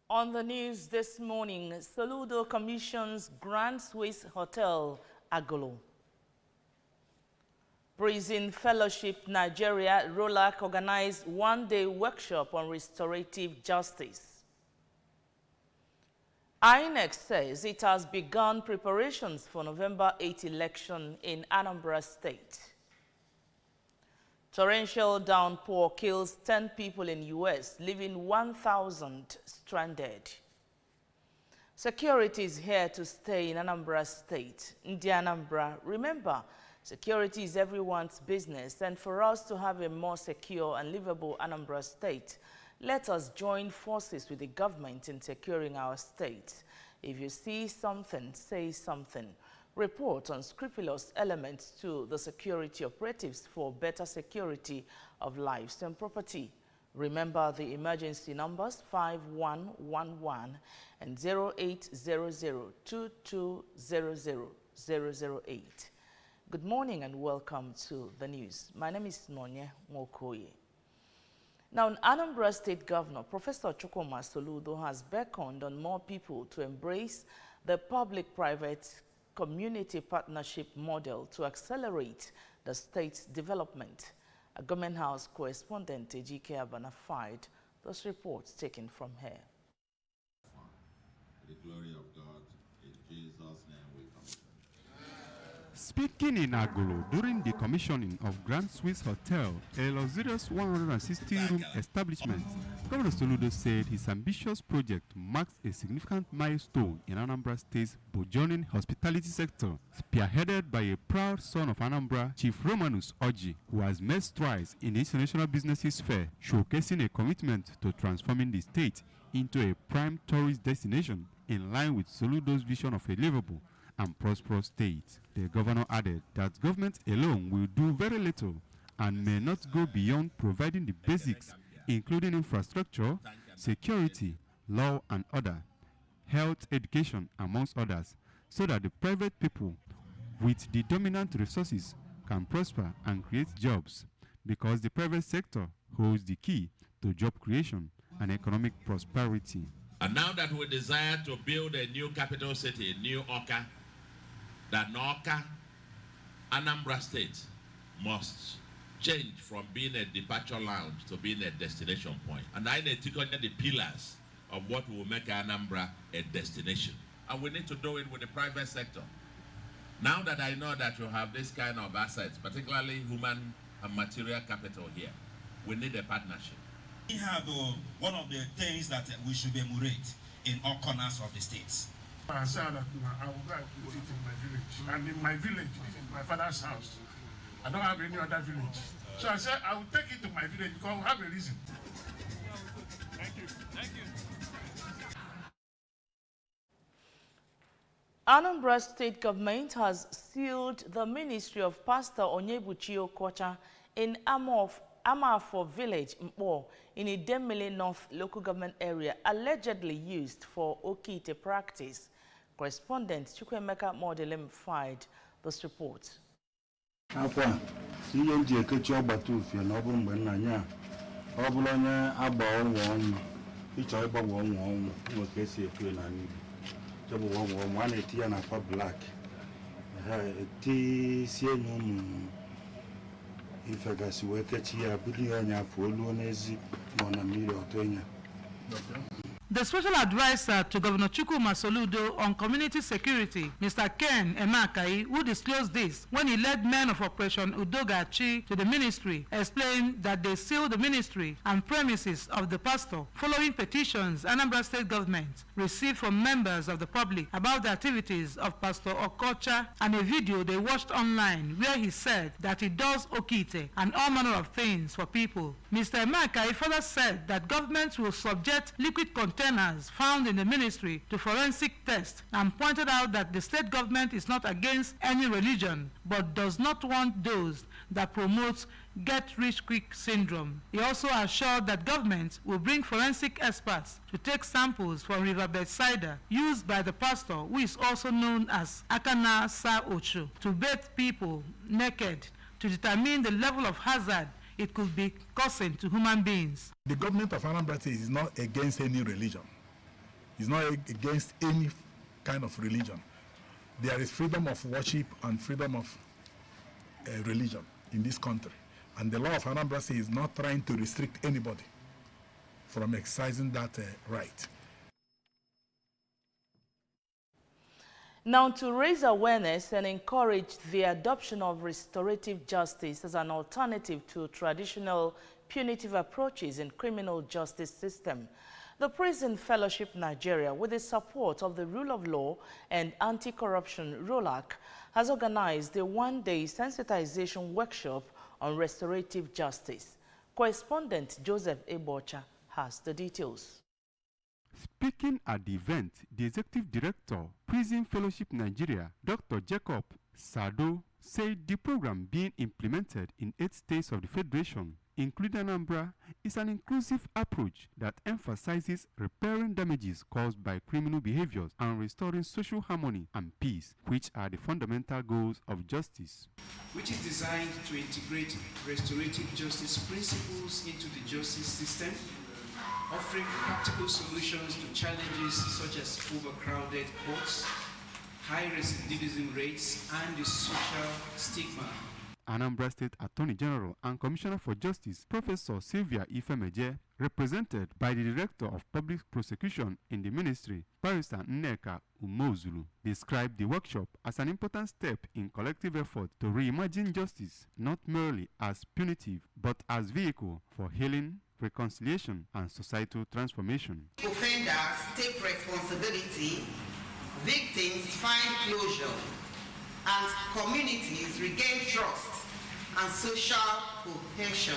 On the news this morning, Soludo commissions Grand Swiss Hotel, Agolo. Prison Fellowship Nigeria, ROLAC, organized one-day workshop on restorative justice. INEC says it has begun preparations for November 8 election in Anambra State. Torrential downpour kills 10 people in U.S., leaving 1,000 stranded. Security is here to stay in Anambra State. In Anambra, remember, security is everyone's business, and for us to have a more secure and livable Anambra State, let us join forces with the government in securing our state. If you see something, say something. Report on scrupulous elements to the security operatives for better security of lives and property. Remember the emergency numbers 5111 and 0800-2200-008. Good morning and welcome to the news. My name is Nonye Mokoye. Now, Anambra State Governor Professor Chukwuma Soludo has beckoned on more people to embrace the public-private community partnership model to accelerate the state's development. A Government House correspondent, Ejike Abanafied, those reports taken from here. The glory of God, in Jesus' name we commission. Speaking in Agolo during the commissioning of Grand Swiss Hotel, a luxurious 160-room establishment, Governor Soludo said his ambitious project marks a significant milestone in Anambra State's burgeoning hospitality sector, spearheaded by a proud son of Anambra, Chief Romanus Oji, who has made strides in the international business sphere, showcasing a commitment to transforming the state into a prime tourist destination in line with Soludo's vision of a livable and prosperous state. The governor added that government alone will do very little and may not go beyond providing the basics, including infrastructure, security, law and order, health, education, amongst others, so that the private people with the dominant resources can prosper and create jobs, because the private sector holds the key to job creation and economic prosperity. And now that we desire to build a new capital city, New Awka, that Awka, Anambra State must change from being a departure lounge to being a destination point. And I need to connect the pillars of what will make Anambra a destination. And we need to do it with the private sector. Now that I know that you have this kind of assets, particularly human and material capital here, we need a partnership. We have one of the things that we should emulate in all corners of the states. I said that I will go and put it in my village. And in my village, this is my father's house. I don't have any other village. So I said I will take it to my village because we have a reason. Thank you. Thank you. Anambra State government has sealed the ministry of Pastor Onyebuchi Okocha in Amafo village, Mpo, in Idemili North local government area, allegedly used for Okite practice. Correspondent Chukwemeka Modelem filed this report. Akwa ihe nji ekechi ọgbata ufie na ọ bụrụ mgbe nna anya ọ bụrụ onye agba ọnwụ ịchọ ịgbanwe ọnwụ nwe ka esi ekwe na Igbo chọbụ ọnwụ a na-eti ya na akwa black eti sie ụmụ ifegasi wee kechi ya bụrụ ya anya afọ olu n'ezi ma na mmiri ọtọ nya. The special advisor to Governor Chukwuma Soludo on community security, Mr. Ken Emakai, who disclosed this when he led men of Operation Udogachi to the ministry, explained that they sealed the ministry and premises of the pastor following petitions Anambra State government received from members of the public about the activities of Pastor Okocha and a video they watched online where he said that he does okite and all manner of things for people. Mr. Emakai further said that government will subject liquid containers found in the ministry to forensic tests and pointed out that the state government is not against any religion but does not want those that promote get-rich-quick syndrome. He also assured that government will bring forensic experts to take samples from riverbed cider used by the pastor, who is also known as Akana Sa Ocho, to bathe people naked to determine the level of hazard it could be causing to human beings. The government of Anambra State is not against any religion. It's not against any kind of religion. There is freedom of worship and freedom of religion in this country. And the law of Anambra State is not trying to restrict anybody from exercising that right. Now, to raise awareness and encourage the adoption of restorative justice as an alternative to traditional punitive approaches in criminal justice system, the Prison Fellowship Nigeria, with the support of the Rule of Law and Anti-Corruption ROLAC, has organized a one-day sensitization workshop on restorative justice. Correspondent Joseph Ebocha has the details. Speaking at the event, the Executive Director, Prison Fellowship Nigeria, Dr. Jacob Sado, said the program being implemented in 8 states of the Federation, including Anambra, is an inclusive approach that emphasizes repairing damages caused by criminal behaviors and restoring social harmony and peace, which are the fundamental goals of justice. Which is designed to integrate restorative justice principles into the justice system, offering practical solutions to challenges such as overcrowded courts, high recidivism rates, and the social stigma. Anambra State Attorney General and Commissioner for Justice, Professor Sylvia Ifemeje, represented by the Director of Public Prosecution in the Ministry, Barrister Nneka Umozulu, described the workshop as an important step in collective effort to reimagine justice not merely as punitive, but as vehicle for healing, reconciliation, and societal transformation. Offenders take responsibility, victims find closure, and communities regain trust and social cohesion.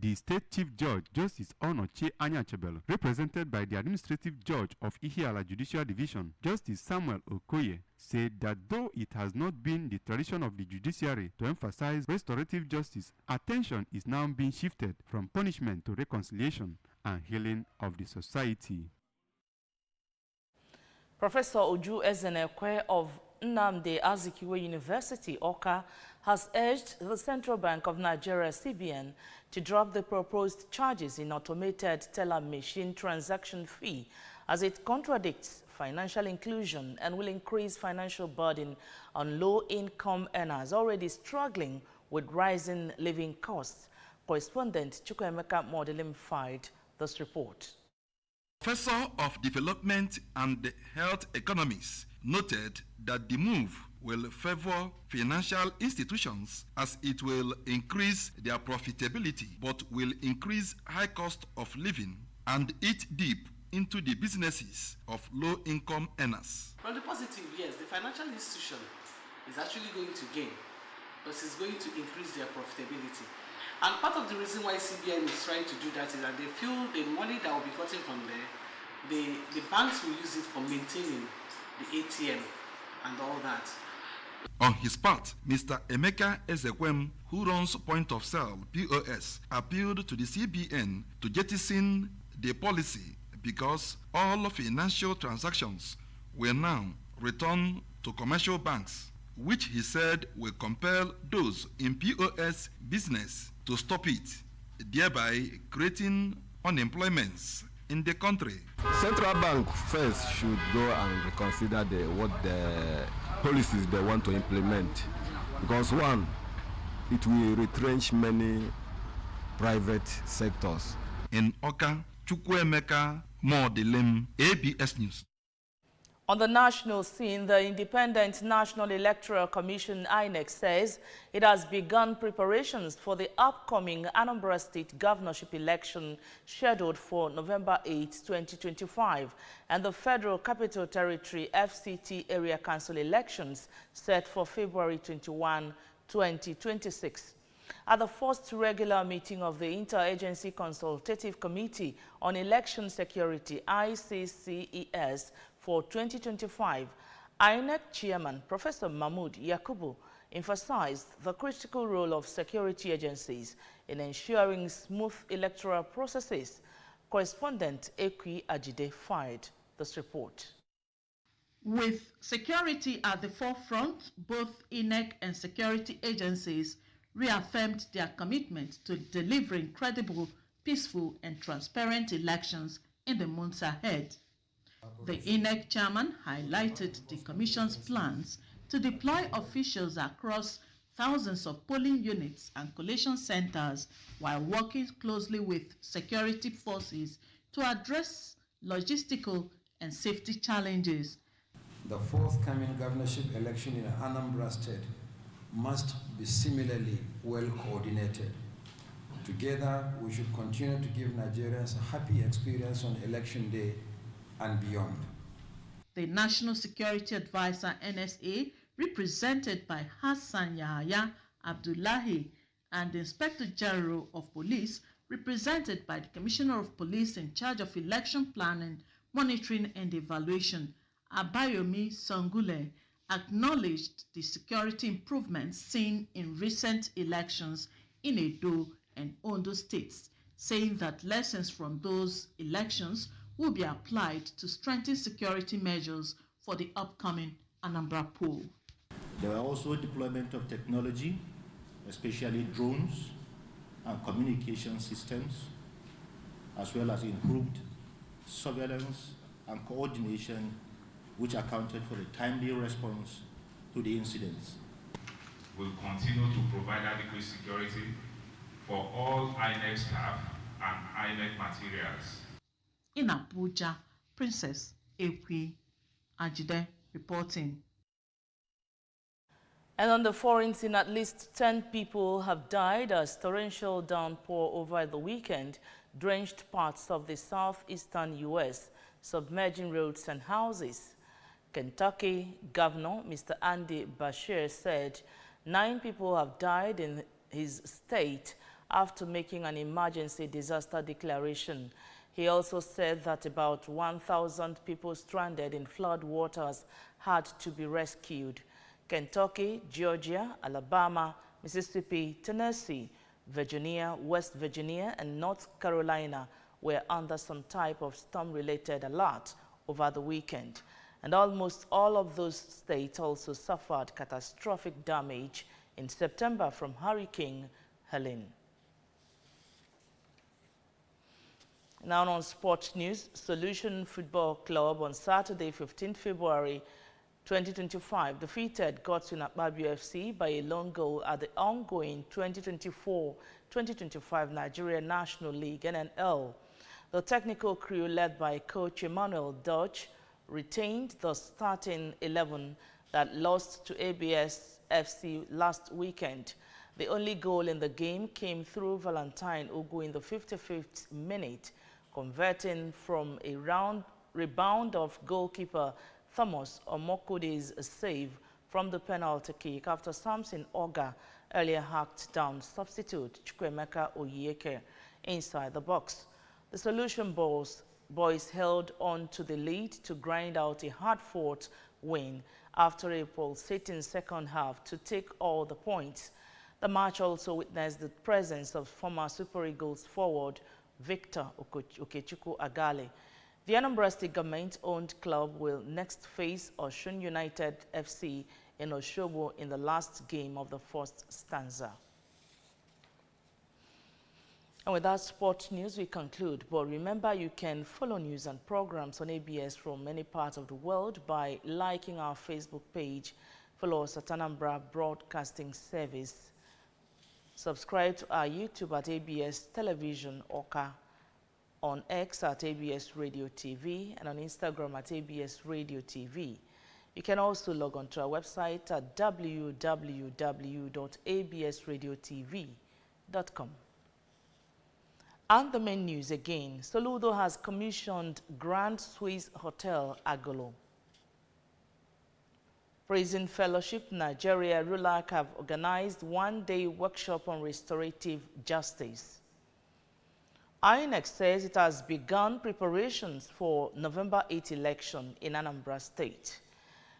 The State Chief Judge, Justice Onoche Anyachebel, represented by the Administrative Judge of Ihiala Judicial Division, Justice Samuel Okoye, said that though it has not been the tradition of the judiciary to emphasize restorative justice, attention is now being shifted from punishment to reconciliation and healing of the society. Professor Oju Ezenekwe of Nnamdi Azikiwe University, Awka, has urged the Central Bank of Nigeria, CBN, to drop the proposed charges in automated teller machine transaction fee as it contradicts financial inclusion and will increase financial burden on low-income earners already struggling with rising living costs. Correspondent Chukwuemeka Modelim filed this report. Professor of Development and Health Economics noted that the move will favor financial institutions as it will increase their profitability but will increase high cost of living and eat deep into the businesses of low-income earners. From the positive, yes, the financial institution is actually going to gain, but it's going to increase their profitability. And part of the reason why CBN is trying to do that is that they feel the money that will be gotten from there, the banks will use it for maintaining the ATM and all that. On his part, Mr. Emeka Ezekwem, who runs Point of Sale POS, appealed to the CBN to jettison the policy because all financial transactions will now return to commercial banks, which he said will compel those in POS business to stop it, thereby creating unemployment in the country. Central Bank first should go and reconsider what the policies they want to implement, because one, it will retrench many private sectors. In Awka, Chukwuemeka Modelim, ABS News. On the national scene, the Independent National Electoral Commission, INEC, says it has begun preparations for the upcoming Anambra State governorship election scheduled for November 8, 2025, and the Federal Capital Territory FCT Area Council elections set for February 21, 2026. At the first regular meeting of the Interagency Consultative Committee on Election Security, ICCES, for 2025, INEC Chairman Professor Mahmood Yakubu emphasized the critical role of security agencies in ensuring smooth electoral processes. Correspondent Ekwi Ajide filed this report. With security at the forefront, both INEC and security agencies reaffirmed their commitment to delivering credible, peaceful, and transparent elections in the months ahead. The INEC chairman highlighted the Commission's plans to deploy officials across thousands of polling units and collation centers while working closely with security forces to address logistical and safety challenges. The forthcoming governorship election in Anambra State must be similarly well coordinated. Together, we should continue to give Nigerians a happy experience on election day and beyond. The National Security Advisor, NSA, represented by Hassan Yahya Abdullahi, and the Inspector General of Police, represented by the Commissioner of Police in charge of election planning, monitoring and evaluation, Abayomi Sangule, acknowledged the security improvements seen in recent elections in Edo and Ondo states, saying that lessons from those elections will be applied to strengthen security measures for the upcoming Anambra poll. There were also deployment of technology, especially drones and communication systems, as well as improved surveillance and coordination, which accounted for the timely response to the incidents. We'll continue to provide adequate security for all INEC staff and INEC materials. In Abuja, Princess Ekwi Ajide reporting. And on the foreign scene, at least 10 people have died as torrential downpour over the weekend drenched parts of the southeastern U.S., submerging roads and houses. Kentucky Governor Mr. Andy Beshear said 9 people have died in his state after making an emergency disaster declaration. He also said that about 1,000 people stranded in flood waters had to be rescued. Kentucky, Georgia, Alabama, Mississippi, Tennessee, Virginia, West Virginia, and North Carolina were under some type of storm-related alert over the weekend. And almost all of those states also suffered catastrophic damage in September from Hurricane Helene. Now on sports news, Solution Football Club on Saturday, 15 February 2025 defeated Godwin Akpabio FC by a lone goal at the ongoing 2024-2025 Nigeria National League (NNL). The technical crew led by coach Emmanuel Dodge retained the starting 11 that lost to ABS FC last weekend. The only goal in the game came through Valentine Ugu in the 55th minute, converting from a rebound of goalkeeper Thomas Omokode's save from the penalty kick after Samson Oga earlier hacked down substitute Chukwemeka Oyieke inside the box. The Solution boys held on to the lead to grind out a hard-fought win after a pulsating second half to take all the points. The match also witnessed the presence of former Super Eagles forward Victor Okechukwu Agale. The Anambra State government-owned club will next face Osun United FC in Osogbo in the last game of the first stanza. And with that sports news, we conclude. But remember, you can follow news and programs on ABS from many parts of the world by liking our Facebook page. Follow us at Anambra Broadcasting Service. Subscribe to our YouTube at ABS Television Oka, on X at ABS Radio TV, and on Instagram at ABS Radio TV. You can also log on to our website at www.absradiotv.com. And the main news again. Soludo has commissioned Grand Swiss Hotel Agolo. Prison Fellowship Nigeria RULAC have organized one-day workshop on restorative justice. INEC says it has begun preparations for November 8 election in Anambra State.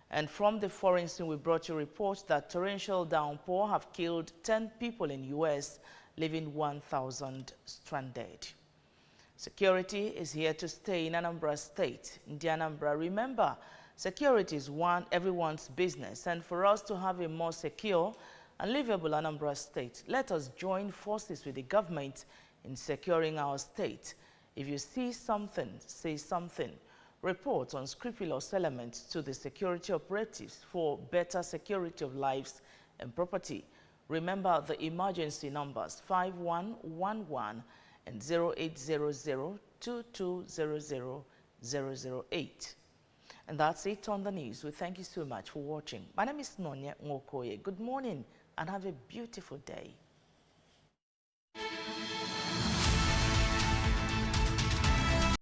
And from the foreign scene, we brought you reports that torrential downpour have killed 10 people in U.S., leaving 1,000 stranded. Security is here to stay in Anambra State. In the Anambra, remember, security is everyone's business, and for us to have a more secure and livable Anambra State, let us join forces with the government in securing our state. If you see something, say something. report unscrupulous elements to the security operatives for better security of lives and property. Remember the emergency numbers 5111 and 0800-2200-008. And that's it on the news. We thank you so much for watching. My name is Nonya Ngokoye. Good morning and have a beautiful day.